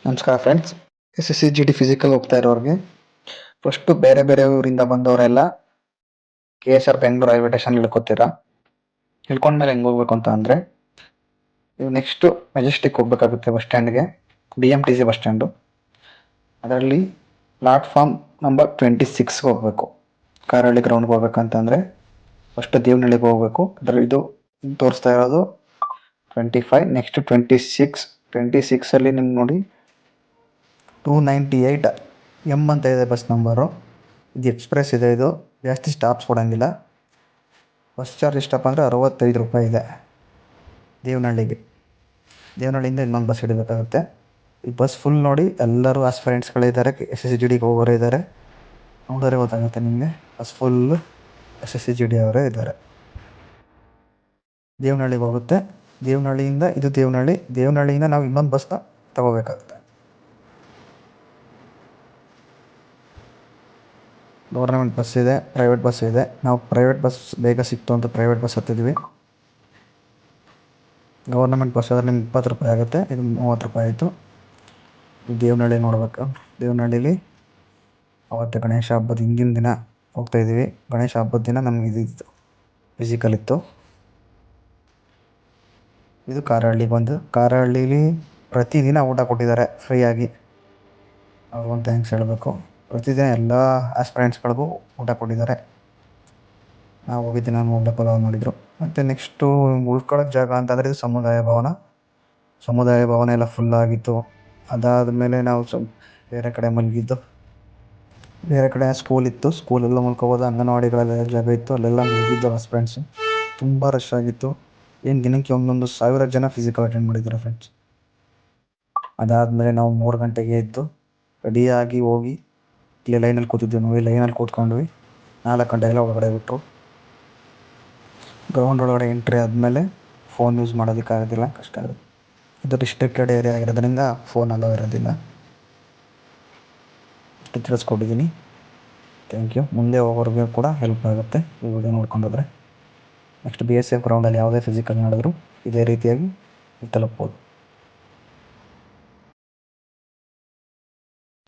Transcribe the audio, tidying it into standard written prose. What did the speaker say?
ನಮಸ್ಕಾರ friends. SSCGD physical ಹೋಗ್ತಾ ಇರೋರಿಗೆ ಫಸ್ಟು ಬೇರೆ ಬೇರೆ ಊರಿಂದ ಬಂದವರೆಲ್ಲ KSR ಬೆಂಗಳೂರು ರೈಲ್ವೆ ಸ್ಟೇಷನ್ ಇಳ್ಕೊತೀರಾ. ಇಳ್ಕೊಂಡ್ಮೇಲೆ ಹೆಂಗೆ ಹೋಗ್ಬೇಕು ಅಂತ ಅಂದರೆ, ನೀವು ನೆಕ್ಸ್ಟು ಮೆಜೆಸ್ಟಿಕ್ ಹೋಗ್ಬೇಕಾಗುತ್ತೆ ಬಸ್ ಸ್ಟ್ಯಾಂಡ್ಗೆ. BMTC bus stand. ಅದರಲ್ಲಿ ಪ್ಲಾಟ್ಫಾರ್ಮ್ ನಂಬರ್ 26ಗೆ ಹೋಗಬೇಕು. ಕಾರಹಳ್ಳಿ ಗ್ರೌಂಡ್ಗೆ ಹೋಗ್ಬೇಕಂತಂದರೆ ಫಸ್ಟ್ ದೇವನಹಳ್ಳಿಗೆ ಹೋಗಬೇಕು. ಇದು ತೋರಿಸ್ತಾ ಇರೋದು 25, ನೆಕ್ಸ್ಟ್ 26ಅಲ್ಲಿ ನಿಮ್ಗೆ ನೋಡಿ 298 ಅಂತ ಇದೆ ಬಸ್ ನಂಬರು. ಇದು ಎಕ್ಸ್ಪ್ರೆಸ್ ಇದೆ. ಇದು ಜಾಸ್ತಿ ಸ್ಟಾಪ್ಸ್ ಕೊಡೋಂಗಿಲ್ಲ. ಬಸ್ ಚಾರ್ಜ್ ಎಷ್ಟಪ್ಪ ಅಂದರೆ 65 ರೂಪಾಯಿ ಇದೆ ದೇವನಹಳ್ಳಿಗೆ. ದೇವನಹಳ್ಳಿಯಿಂದ ಇನ್ನೊಂದು ಬಸ್ ಹಿಡಿಬೇಕಾಗುತ್ತೆ. ಈ ಬಸ್ ಫುಲ್ ನೋಡಿ ಎಲ್ಲರೂ ಆಸ್ಪೈರೆಂಟ್ಸ್ಗಳಿದ್ದಾರೆ, SSCGDಗೆ ಹೋಗೋರು ಇದ್ದಾರೆ. ನೋಡೋರೆ ಗೊತ್ತಾಗುತ್ತೆ ನಿಮಗೆ, ಬಸ್ ಫುಲ್ಲು SSCGD ಅವರೇ ಇದ್ದಾರೆ. ದೇವನಹಳ್ಳಿಗೆ ಹೋಗುತ್ತೆ. ದೇವನಹಳ್ಳಿಯಿಂದ ಇದು ದೇವನಹಳ್ಳಿಯಿಂದ ನಾವು ಇನ್ನೊಂದು ಬಸ್ನ ತಗೋಬೇಕಾಗುತ್ತೆ. ಗೌರ್ಮೆಂಟ್ ಬಸ್ ಇದೆ, ಪ್ರೈವೇಟ್ ಬಸ್ ಇದೆ. ನಾವು ಪ್ರೈವೇಟ್ ಬಸ್ ಬೇಗ ಸಿಕ್ತು ಅಂತ ಪ್ರೈವೇಟ್ ಬಸ್ ಹತ್ತಿದ್ವಿ. ಗೌರ್ಮೆಂಟ್ ಬಸ್ ಆದರೆ ನಿಮ್ಗೆ 20 ರೂಪಾಯಿ ಆಗುತ್ತೆ, ಇದು 30 ರೂಪಾಯಿ ಆಯಿತು. ದೇವನಹಳ್ಳಿ ನೋಡ್ಬೇಕು. ದೇವನಹಳ್ಳಿಲಿ ಅವತ್ತು ಗಣೇಶ ಹಬ್ಬದ ಹಿಂದಿನ ದಿನ ಹೋಗ್ತಾಯಿದ್ದೀವಿ. ಗಣೇಶ ಹಬ್ಬದ ದಿನ ನಮ್ಗೆ ಇದಿತ್ತು, ಫಿಸಿಕಲ್ ಇತ್ತು. ಇದು ಕಾರಹಳ್ಳಿಗೆ ಬಂದು, ಕಾರಹಳ್ಳೀಲಿ ಪ್ರತಿದಿನ ಊಟ ಕೊಟ್ಟಿದ್ದಾರೆ ಫ್ರೀಯಾಗಿ. ಅವ್ರಿಗೊಂದು ಥ್ಯಾಂಕ್ಸ್ ಹೇಳಬೇಕು. ಪ್ರತಿದಿನ ಎಲ್ಲ ಆಸ್ಪೈರೆಂಟ್ಸ್ಗಳಿಗೂ ಊಟ ಕೊಟ್ಟಿದ್ದಾರೆ. ನಾವು ಹೋಗಿದ್ದೆ, ನಾನು ಒಳ್ಳೆ ಪಲಾವ್ ಮಾಡಿದರು. ಮತ್ತು ನೆಕ್ಸ್ಟು ಉಳ್ಕೊಳ್ಳೋಕೆ ಜಾಗ ಅಂತಂದರೆ ಇದು ಸಮುದಾಯ ಭವನ ಎಲ್ಲ ಫುಲ್ಲಾಗಿತ್ತು. ಅದಾದಮೇಲೆ ನಾವು ಬೇರೆ ಕಡೆ ಮಲಗಿದ್ದು. ಬೇರೆ ಕಡೆ ಸ್ಕೂಲ್ ಇತ್ತು, ಸ್ಕೂಲೆಲ್ಲ ಮಲ್ಕೋಬೋದು. ಅಂಗನವಾಡಿಗಳೆಲ್ಲ ಜಾಗ ಇತ್ತು, ಅಲ್ಲೆಲ್ಲ ಮಲಗಿದ್ದು ಆಸ್ಪೈರೆಂಟ್ಸು. ತುಂಬ ರಶ್ ಆಗಿತ್ತು. ಏನು ದಿನಕ್ಕೆ 1,000 ಜನ ಫಿಸಿಕಲ್ ಅಟೆಂಡ್ ಮಾಡಿದ್ದಾರೆ ಫ್ರೆಂಡ್ಸ್. ಅದಾದಮೇಲೆ ನಾವು 3 ಗಂಟೆಗೆ ಎದ್ದು ರೆಡಿಯಾಗಿ ಹೋಗಿ ಇಲ್ಲಿ ಲೈನಲ್ಲಿ ಕೂತಿದ್ವಿ. ನಾವು ಲೈನಲ್ಲಿ ಕೂತ್ಕೊಂಡ್ವಿ. 4 ಗಂಟೆಗೆಲ್ಲ ಒಳಗಡೆ ಬಿಟ್ಟರು. ಗ್ರೌಂಡ್ ಒಳಗಡೆ ಎಂಟ್ರಿ ಆದಮೇಲೆ ಫೋನ್ ಯೂಸ್ ಮಾಡೋದಕ್ಕಾಗೋದಿಲ್ಲ, ಕಷ್ಟ ಆಗುತ್ತೆ. ಇದು ರಿಸ್ಟ್ರಿಕ್ಟೆಡ್ ಏರಿಯಾ ಆಗಿರೋದ್ರಿಂದ ಫೋನ್ ಅಲೋ ಇರೋದಿಲ್ಲ. ಇಷ್ಟು ತಿಳಿಸ್ಕೊಟ್ಟಿದ್ದೀನಿ. Thank you. ಮುಂದೆ ಹೋಗೋರಿಗೆ ಕೂಡ ಹೆಲ್ಪ್ ಆಗುತ್ತೆ ಈ ವಿಡಿಯೋ ನೋಡ್ಕೊಂಡೋದ್ರೆ. ನೆಕ್ಸ್ಟ್ BSF ಗ್ರೌಂಡಲ್ಲಿ ಯಾವುದೇ ಫಿಸಿಕಲ್ ಮಾಡಿದ್ರು ಇದೇ ರೀತಿಯಾಗಿ ತಲುಪ್ಬೋದು.